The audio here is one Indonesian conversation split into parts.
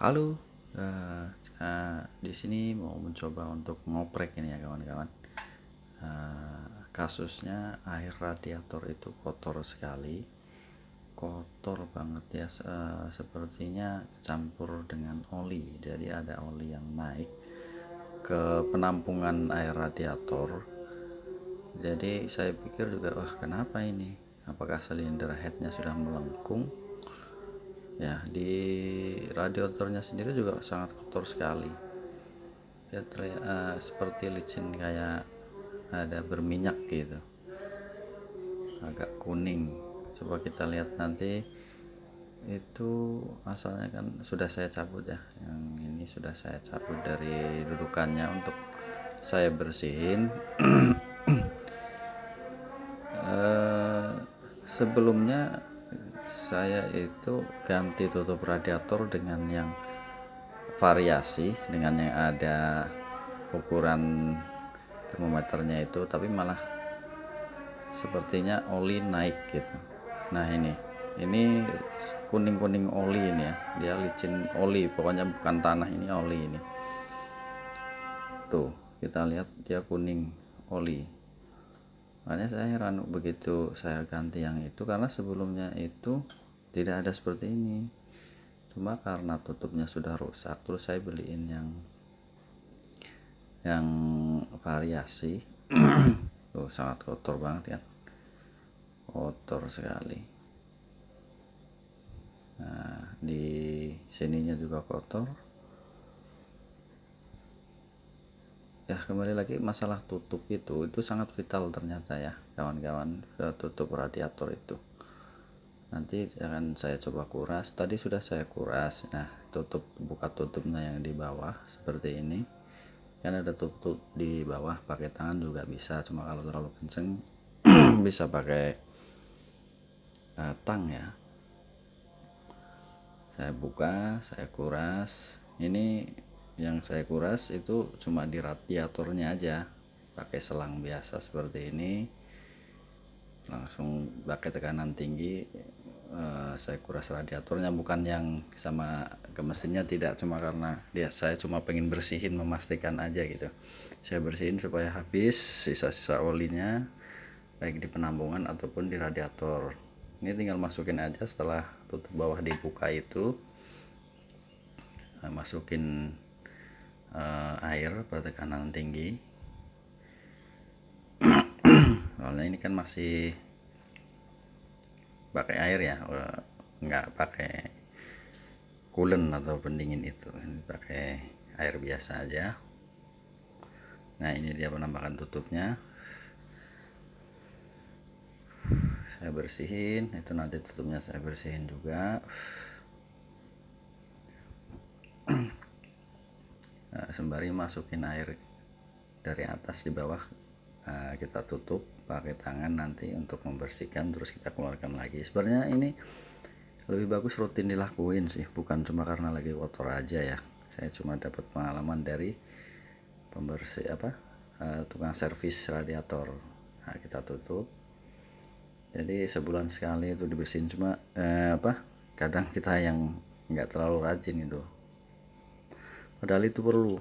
Halo, eh, di sini mau mencoba untuk ngoprek ini ya kawan-kawan. Kasusnya air radiator itu kotor sekali, kotor banget ya. Sepertinya campur dengan oli, jadi ada oli yang naik ke penampungan air radiator. Jadi saya pikir juga, wah kenapa ini? Apakah silinder headnya sudah melengkung? Ya, di radiatornya sendiri juga sangat kotor sekali. Dia terlihat seperti licin, kayak ada berminyak gitu, agak kuning. Coba kita lihat nanti. Itu asalnya kan sudah saya cabut ya, yang ini sudah saya cabut dari dudukannya untuk saya bersihin. Sebelumnya saya itu ganti tutup radiator dengan yang variasi, dengan yang ada ukuran termometernya itu, tapi malah sepertinya oli naik gitu. Nah ini kuning-kuning oli ini ya, dia licin oli, pokoknya bukan tanah, ini oli ini. Tuh kita lihat dia kuning oli. Makanya saya heran begitu saya ganti yang itu, karena sebelumnya itu tidak ada seperti ini. Cuma karena tutupnya sudah rusak, terus saya beliin yang variasi. Tuh sangat kotor banget kan, kotor sekali. Nah di sininya juga kotor ya. Kembali lagi masalah tutup itu sangat vital ternyata ya kawan-kawan, tutup radiator itu. Nanti akan saya coba kuras, tadi sudah saya kuras. Nah buka tutupnya yang di bawah seperti ini kan, ada tutup di bawah, pakai tangan juga bisa, cuma kalau terlalu kenceng bisa pakai tang ya. Saya buka, saya kuras. Ini yang saya kuras itu cuma di radiatornya aja, pakai selang biasa seperti ini, langsung pakai tekanan tinggi. Saya kuras radiatornya, bukan yang sama ke mesinnya, tidak, cuma karena saya cuma pengen bersihin, memastikan aja gitu. Saya bersihin supaya habis sisa-sisa olinya, baik di penampungan ataupun di radiator. Ini tinggal masukin aja setelah tutup bawah dibuka itu. Masukin air bertekanan tinggi. Soalnya ini kan masih pakai air ya, nggak pakai coolant atau pendingin itu, ini pakai air biasa aja. Nah ini dia penambahan tutupnya, saya bersihin. Itu nanti tutupnya saya bersihin juga. Sembari masukin air dari atas di bawah, kita tutup pakai tangan nanti untuk membersihkan, terus kita keluarkan lagi. Sebenarnya ini lebih bagus rutin dilakuin sih, bukan cuma karena lagi kotor aja ya. Saya cuma dapat pengalaman dari pembersih tukang servis radiator. Nah kita tutup, jadi sebulan sekali itu dibersihin. Cuma kadang kita yang nggak terlalu rajin itu, padahal itu perlu,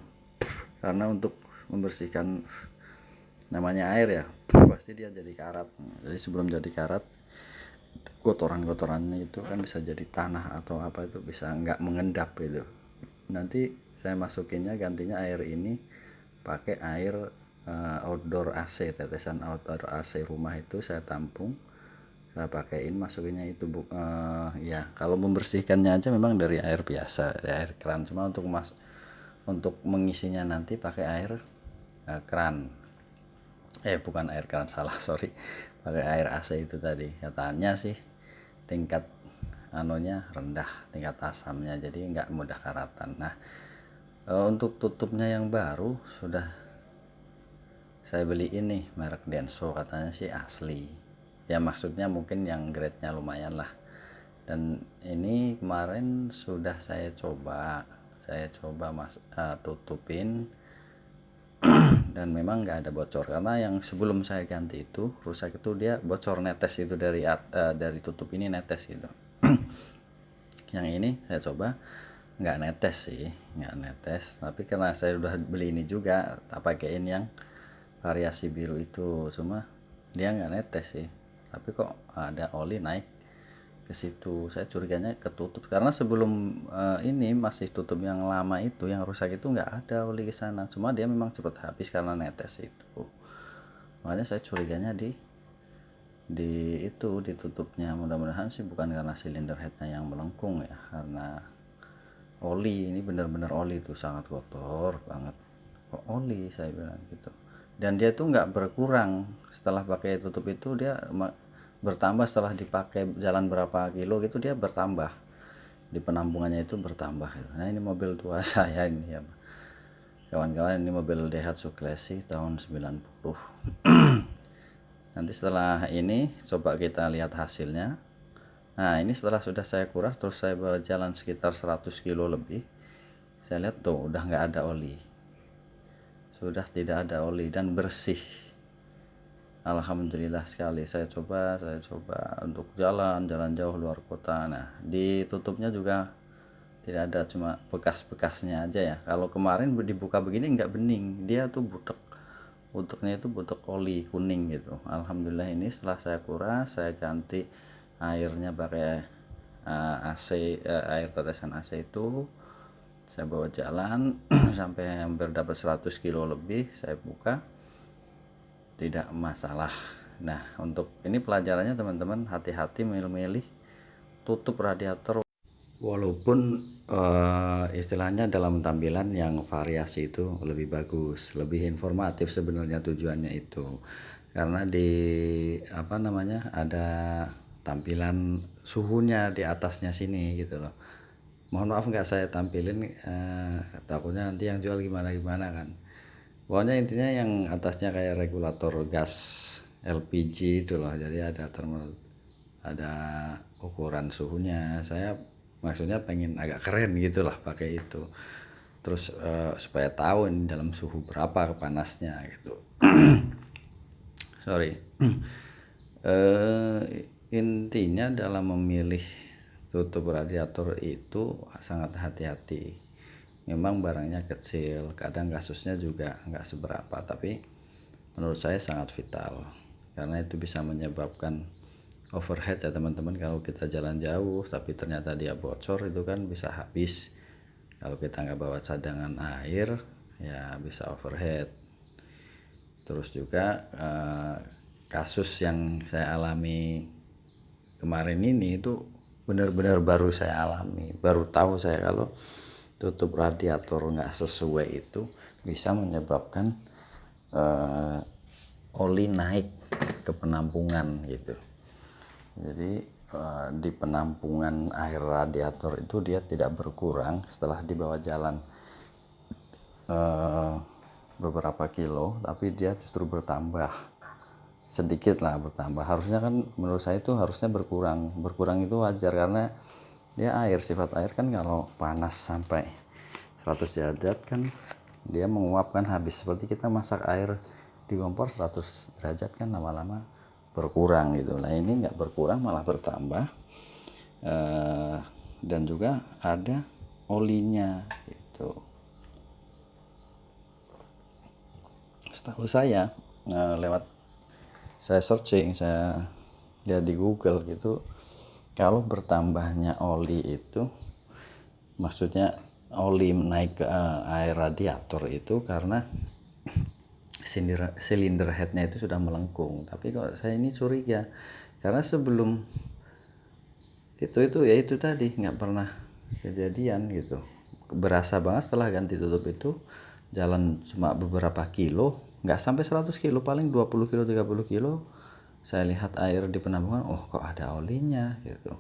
karena untuk membersihkan namanya air ya, pasti dia jadi karat. Jadi sebelum jadi karat, kotoran-kotorannya itu kan bisa jadi tanah atau apa, itu bisa nggak mengendap gitu. Nanti saya masukinnya, gantinya air ini pakai air outdoor AC, tetesan outdoor AC rumah itu saya tampung, saya pakaiin, masukinnya itu ya kalau membersihkannya aja memang dari air biasa, dari air keran. Cuma untuk mengisinya nanti pakai air keran, bukan air keran, salah, sorry, pakai air AC itu tadi. Katanya sih tingkat rendah, tingkat asamnya, jadi nggak mudah karatan. Nah untuk tutupnya yang baru sudah saya beli ini, merek Denso, katanya sih asli ya, maksudnya mungkin yang grade nya lumayan lah. Dan ini kemarin sudah saya coba tutupin dan memang nggak ada bocor, karena yang sebelum saya ganti itu rusak, itu dia bocor netes itu dari tutup ini, netes gitu. Yang ini saya coba nggak netes sih, nggak netes, tapi karena saya udah beli ini juga tak pakein yang variasi biru itu, cuma dia nggak netes sih, tapi kok ada oli naik ke situ. Saya curiganya ketutup karena sebelum ini masih tutup yang lama itu, yang rusak itu nggak ada oli ke sana, cuma dia memang cepat habis karena netes itu. Makanya saya curiganya di itu ditutupnya. Mudah-mudahan sih bukan karena silinder headnya yang melengkung ya, karena oli ini benar-benar oli itu sangat kotor banget. Kok oli, saya bilang gitu. Dan dia tuh nggak berkurang setelah pakai tutup itu, dia bertambah setelah dipakai jalan berapa kilo gitu, dia bertambah di penampungannya itu bertambah gitu. Nah ini mobil tua saya ini ya kawan-kawan, ini mobil Daihatsu Classic tahun 90. Nanti setelah ini coba kita lihat hasilnya. Nah ini setelah sudah saya kuras terus saya bawa jalan sekitar 100 kilo lebih, saya lihat tuh udah nggak ada oli, sudah tidak ada oli dan bersih. Alhamdulillah sekali. Saya coba untuk jalan jauh luar kota. Nah ditutupnya juga tidak ada, cuma bekas-bekasnya aja ya. Kalau kemarin dibuka begini nggak bening, dia tuh buteknya itu butek oli kuning gitu. Alhamdulillah ini setelah saya kuras, saya ganti airnya pakai AC, air tetesan AC itu. Saya bawa jalan sampai hampir dapat 100 kilo lebih, saya buka tidak masalah. Nah untuk ini pelajarannya teman-teman, hati-hati milih-milih tutup radiator walaupun istilahnya dalam tampilan yang variasi itu lebih bagus, lebih informatif sebenarnya tujuannya itu, karena di apa namanya ada tampilan suhunya di atasnya sini gitu loh. Mohon maaf nggak saya tampilin, takutnya nanti yang jual gimana kan. Pokoknya intinya yang atasnya kayak regulator gas LPG itu loh, jadi ada thermal, ada ukuran suhunya. Saya maksudnya pengen agak keren gitulah pakai itu, terus supaya tahu ini dalam suhu berapa panasnya gitu. Sorry. Intinya dalam memilih tutup radiator itu sangat hati-hati. Memang barangnya kecil, kadang kasusnya juga nggak seberapa, tapi menurut saya sangat vital karena itu bisa menyebabkan overhead ya teman-teman. Kalau kita jalan jauh tapi ternyata dia bocor, itu kan bisa habis. Kalau kita nggak bawa cadangan air ya bisa overhead. Terus juga kasus yang saya alami kemarin ini itu benar-benar baru saya alami, baru tahu saya kalau tutup radiator nggak sesuai itu bisa menyebabkan oli naik ke penampungan gitu. Jadi di penampungan air radiator itu dia tidak berkurang setelah dibawa jalan beberapa kilo, tapi dia justru bertambah sedikit lah, bertambah. Harusnya kan menurut saya itu harusnya berkurang itu wajar karena dia air, sifat air kan kalau panas sampai 100 derajat kan dia menguap kan habis. Seperti kita masak air di kompor 100 derajat kan lama-lama berkurang gitu. Nah ini nggak berkurang malah bertambah, dan juga ada olinya gitu. Setahu saya lewat saya searching, saya lihat di Google gitu, kalau bertambahnya oli itu maksudnya oli naik ke air radiator itu karena silinder headnya itu sudah melengkung. Tapi kok saya ini curiga karena sebelum itu ya itu tadi nggak pernah kejadian gitu. Berasa banget setelah ganti tutup itu jalan cuma beberapa kilo, nggak sampai 100 kilo, paling 20 kilo 30 kilo saya lihat air di penampungan, oh kok ada olinya gitu.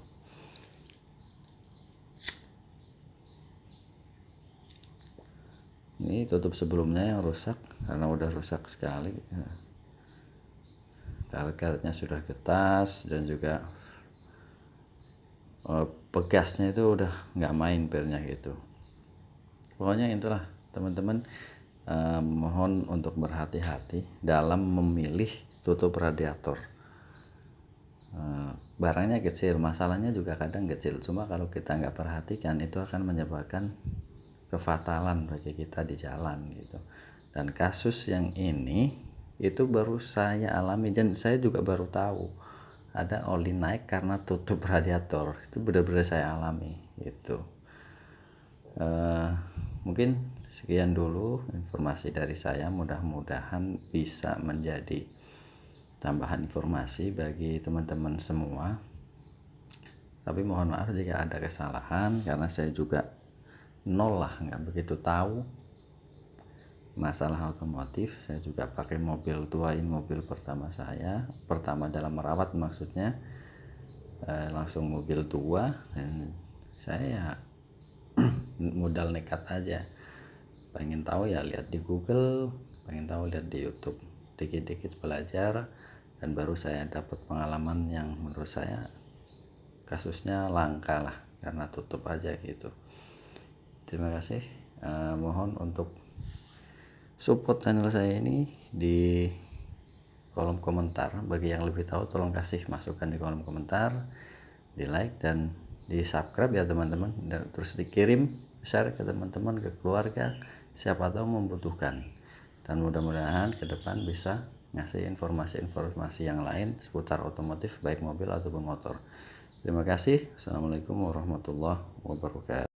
Ini tutup sebelumnya yang rusak karena udah rusak sekali, karet-karetnya sudah getas dan juga pegasnya itu udah nggak main pernya gitu. Pokoknya itulah teman-teman, mohon untuk berhati-hati dalam memilih tutup radiator. barangnya kecil, masalahnya juga kadang kecil, cuma kalau kita nggak perhatikan itu akan menyebabkan kefatalan bagi kita di jalan gitu. Dan kasus yang ini itu baru saya alami, dan saya juga baru tahu ada oli naik karena tutup radiator. Itu benar-benar saya alami gitu. Mungkin sekian dulu informasi dari saya, mudah-mudahan bisa menjadi tambahan informasi bagi teman-teman semua. Tapi mohon maaf jika ada kesalahan, karena saya juga nol lah, nggak begitu tahu masalah otomotif. Saya juga pakai mobil tua, ini mobil pertama saya, pertama dalam merawat maksudnya, langsung mobil tua, dan saya modal nekat aja, pengen tahu ya lihat di Google, pengen tahu lihat di YouTube, dikit-dikit belajar, dan baru saya dapat pengalaman yang menurut saya kasusnya langka lah karena tutup aja gitu. Terima kasih. Mohon untuk support channel saya ini di kolom komentar. Bagi yang lebih tahu tolong kasih masukan di kolom komentar, di like dan di subscribe ya teman-teman, dan terus dikirim, share ke teman-teman, ke keluarga, siapa tahu membutuhkan. Dan mudah-mudahan ke depan bisa ngasih informasi-informasi yang lain seputar otomotif, baik mobil ataupun motor. Terima kasih. Assalamualaikum warahmatullahi wabarakatuh.